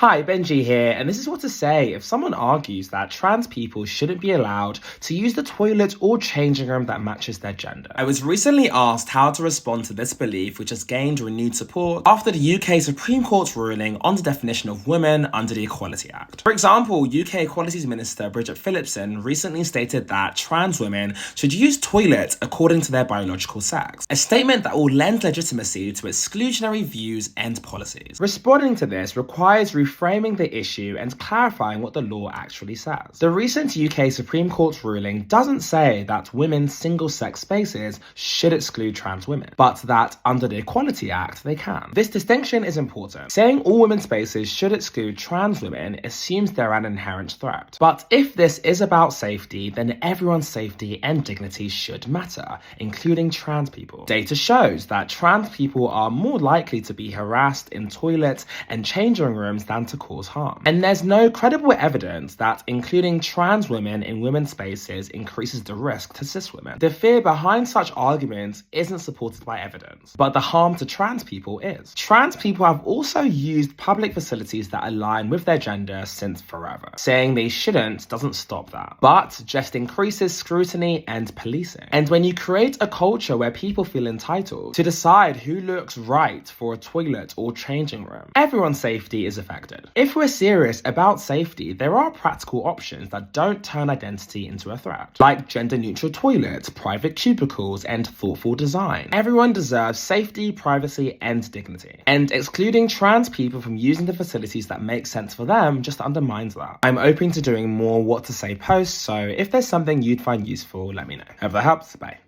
Hi, Benji here, and this is what to say if someone argues that trans people shouldn't be allowed to use the toilet or changing room that matches their gender. I was recently asked how to respond to this belief, which has gained renewed support after the UK Supreme Court's ruling on the definition of women under the Equality Act. For example, UK Equalities Minister Bridget Phillipson recently stated that trans women should use toilets according to their biological sex, a statement that will lend legitimacy to exclusionary views and policies. Responding to this requires reframing the issue and clarifying what the law actually says. The recent UK Supreme Court ruling doesn't say that women's single-sex spaces should exclude trans women, but that under the Equality Act they can. This distinction is important. Saying all women's spaces should exclude trans women assumes they're an inherent threat. But if this is about safety, then everyone's safety and dignity should matter, including trans people. Data shows that trans people are more likely to be harassed in toilets and changing rooms than to cause harm. And there's no credible evidence that including trans women in women's spaces increases the risk to cis women. The fear behind such arguments isn't supported by evidence, but the harm to trans people is. Trans people have also used public facilities that align with their gender since forever. Saying they shouldn't doesn't stop that, but just increases scrutiny and policing. And when you create a culture where people feel entitled to decide who looks right for a toilet or changing room, everyone's safety is affected. If we're serious about safety, there are practical options that don't turn identity into a threat, like gender-neutral toilets, private cubicles, and thoughtful design. Everyone deserves safety, privacy, and dignity. And excluding trans people from using the facilities that make sense for them just undermines that. I'm open to doing more What to Say posts, so if there's something you'd find useful, let me know. Hope that helps. Bye.